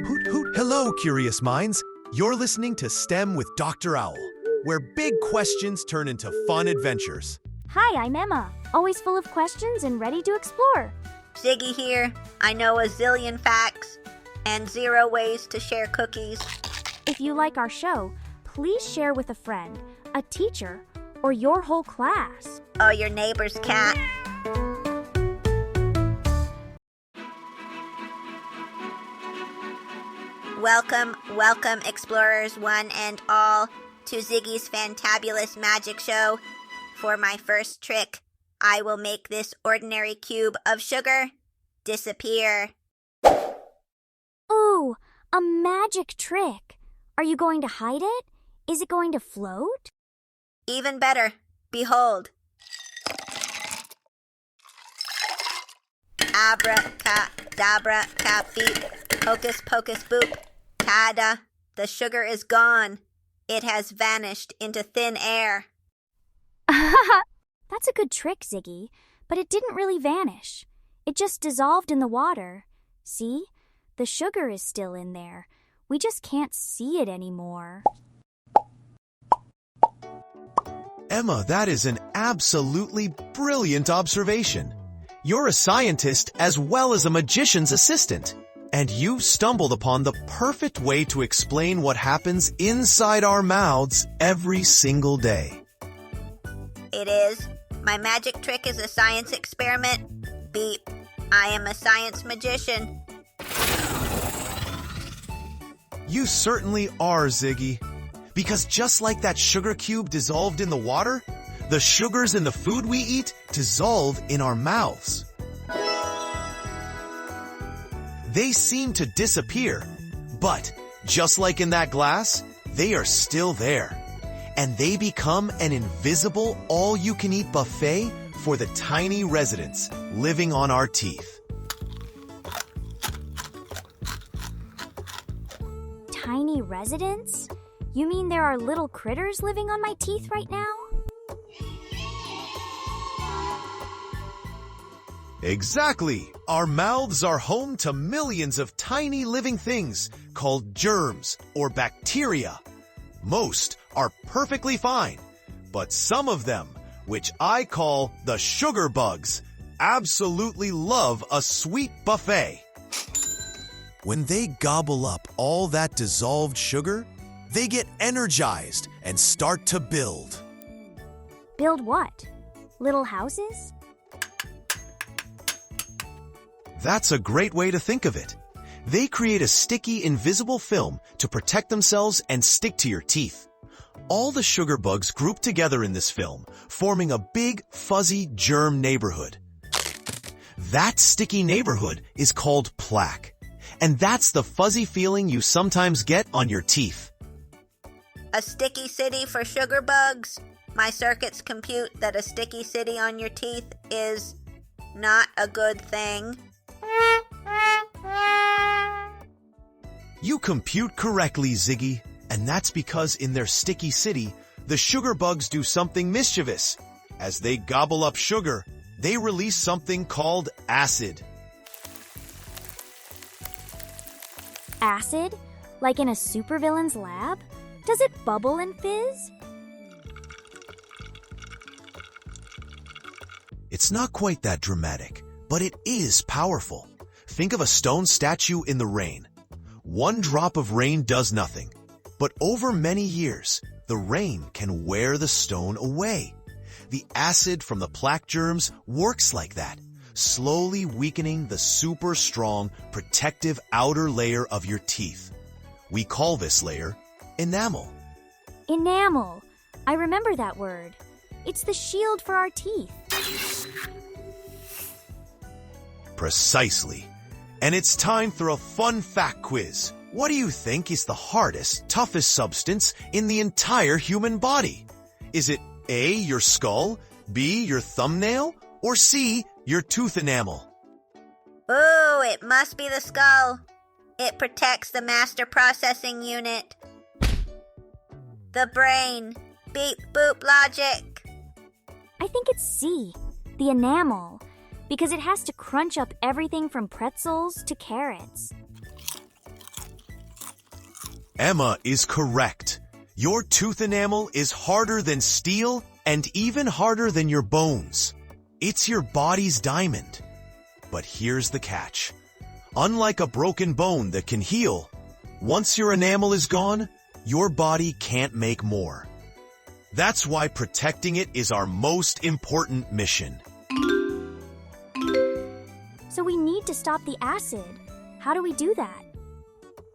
Hoot hoot. Hello, curious minds. You're listening to STEM with Dr. Owl, where big questions turn into fun adventures. Hi, I'm Emma, always full of questions and ready to explore. Ziggy here. I know a zillion facts and 0 ways to share cookies. If you like our show, please share with a friend, a teacher, or your whole class. Oh, your neighbor's cat. Welcome, explorers one and all, to Ziggy's fantabulous magic show. For my first trick, I will make this ordinary cube of sugar disappear. Ooh, a magic trick. Are you going to hide it? Is it going to float? Even better, behold. Abracadabra, beep, hocus pocus boop, tada, the sugar is gone. It has vanished into thin air. That's a good trick, Ziggy, but it didn't really vanish. It just dissolved in the water. See? The sugar is still in there. We just can't see it anymore. Emma, that is an absolutely brilliant observation. You're a scientist as well as a magician's assistant, and you've stumbled upon the perfect way to explain what happens inside our mouths every single day. It is. My magic trick is a science experiment. Beep. I am a science magician. You certainly are, Ziggy. Because just like that sugar cube dissolved in the water, the sugars in the food we eat dissolve in our mouths. They seem to disappear, but just like in that glass, they are still there. And they become an invisible all-you-can-eat buffet for the tiny residents living on our teeth. Tiny residents? You mean there are little critters living on my teeth right now? Exactly! Our mouths are home to millions of tiny living things called germs or bacteria. Most are perfectly fine, but some of them, which I call the sugar bugs, absolutely love a sweet buffet. When they gobble up all that dissolved sugar, they get energized and start to build. Build what? Little houses? That's a great way to think of it. They create a sticky, invisible film to protect themselves and stick to your teeth. All the sugar bugs group together in this film, forming a big, fuzzy germ neighborhood. That sticky neighborhood is called plaque, and that's the fuzzy feeling you sometimes get on your teeth. A sticky city for sugar bugs? My circuits compute that a sticky city on your teeth is not a good thing. You compute correctly, Ziggy, and that's because in their sticky city, the sugar bugs do something mischievous. As they gobble up sugar, they release something called acid. Acid? Like in a supervillain's lab? Does it bubble and fizz? It's not quite that dramatic, but it is powerful. Think of a stone statue in the rain. One drop of rain does nothing, but over many years, the rain can wear the stone away. The acid from the plaque germs works like that, slowly weakening the super strong, protective outer layer of your teeth. We call this layer enamel. Enamel. I remember that word. It's the shield for our teeth. Precisely. And it's time for a fun fact quiz. What do you think is the hardest, toughest substance in the entire human body? Is it A, your skull, B, your thumbnail, or C, your tooth enamel? Ooh, it must be the skull. It protects the master processing unit. The brain. Beep boop logic. I think it's C, the enamel, because it has to crunch up everything from pretzels to carrots. Emma is correct. Your tooth enamel is harder than steel and even harder than your bones. It's your body's diamond. But here's the catch. Unlike a broken bone that can heal, once your enamel is gone, your body can't make more. That's why protecting it is our most important mission. So we need to stop the acid. How do we do that?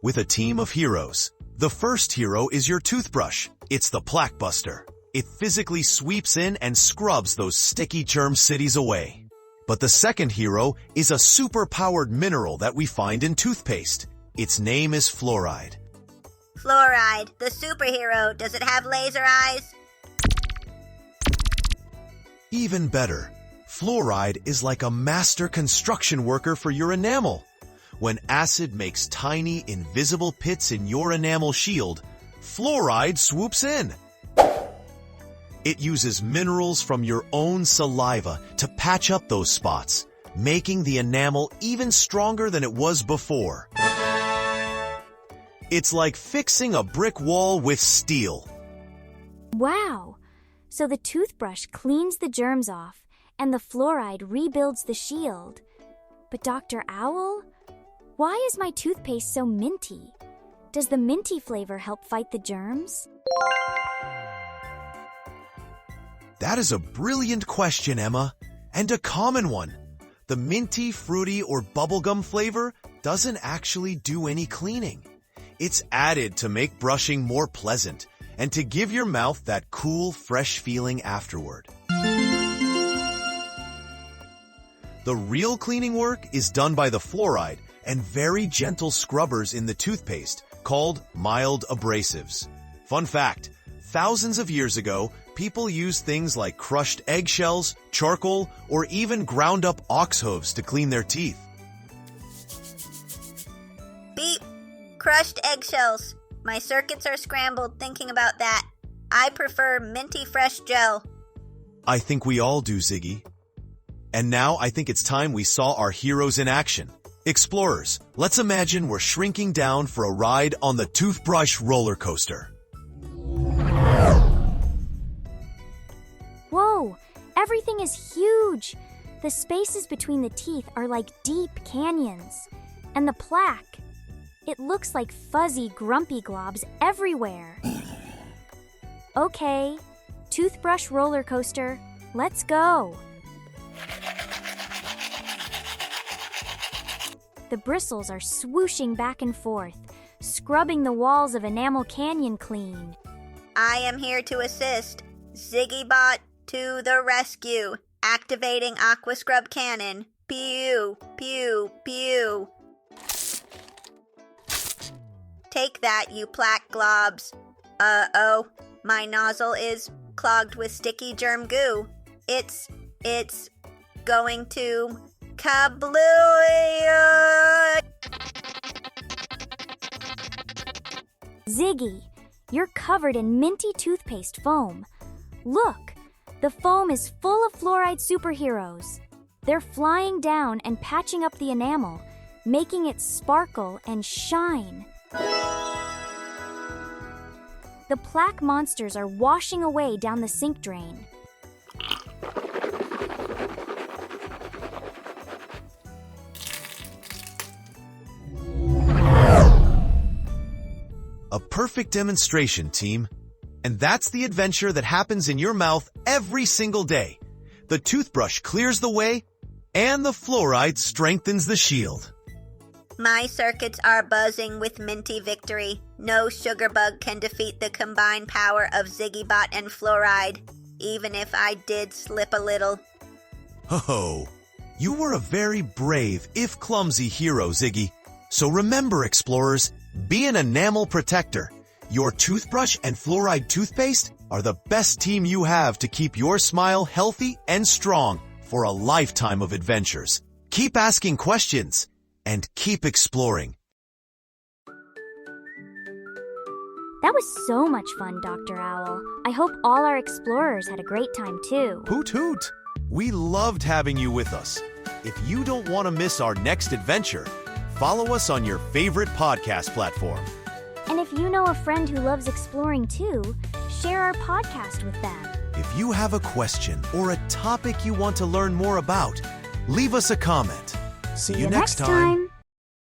With a team of heroes. The first hero is your toothbrush. It's the plaque buster. It physically sweeps in and scrubs those sticky germ cities away. But the second hero is a super-powered mineral that we find in toothpaste. Its name is fluoride. Fluoride, the superhero. Does it have laser eyes? Even better, fluoride is like a master construction worker for your enamel. When acid makes tiny, invisible pits in your enamel shield, fluoride swoops in. It uses minerals from your own saliva to patch up those spots, making the enamel even stronger than it was before. It's like fixing a brick wall with steel. Wow! So the toothbrush cleans the germs off, and the fluoride rebuilds the shield. But Dr. Owl, why is my toothpaste so minty? Does the minty flavor help fight the germs? That is a brilliant question, Emma, and a common one. The minty, fruity, or bubblegum flavor doesn't actually do any cleaning. It's added to make brushing more pleasant and to give your mouth that cool, fresh feeling afterward. The real cleaning work is done by the fluoride and very gentle scrubbers in the toothpaste called mild abrasives. Fun fact, thousands of years ago, people used things like crushed eggshells, charcoal, or even ground up ox hooves to clean their teeth. Beep. Crushed eggshells. My circuits are scrambled thinking about that. I prefer minty fresh gel. I think we all do, Ziggy. And now I think it's time we saw our heroes in action. Explorers, let's imagine we're shrinking down for a ride on the toothbrush roller coaster. Whoa! Everything is huge! The spaces between the teeth are like deep canyons. And the plaque, it looks like fuzzy, grumpy globs everywhere. Okay, toothbrush roller coaster, let's go! The bristles are swooshing back and forth, scrubbing the walls of Enamel Canyon clean. I am here to assist. Ziggybot to the rescue. Activating Aqua Scrub Cannon. Pew, pew, pew. Take that, you plaque globs. Uh-oh, my nozzle is clogged with sticky germ goo. It's going to kablooey! Ziggy, you're covered in minty toothpaste foam. Look, the foam is full of fluoride superheroes. They're flying down and patching up the enamel, making it sparkle and shine. The plaque monsters are washing away down the sink drain. A perfect demonstration, team. And that's the adventure that happens in your mouth every single day. The toothbrush clears the way, and the fluoride strengthens the shield. My circuits are buzzing with minty victory. No sugar bug can defeat the combined power of Ziggybot and fluoride, even if I did slip a little. Ho-ho! You were a very brave, if clumsy hero, Ziggy. So remember, explorers, be an enamel protector. Your toothbrush and fluoride toothpaste are the best team you have to keep your smile healthy and strong for a lifetime of adventures. Keep asking questions and keep exploring. That was so much fun, Dr. Owl. I hope all our explorers had a great time too. Hoot hoot! We loved having you with us. If you don't want to miss our next adventure, follow us on your favorite podcast platform. And if you know a friend who loves exploring too, share our podcast with them. If you have a question or a topic you want to learn more about, leave us a comment. See you next time.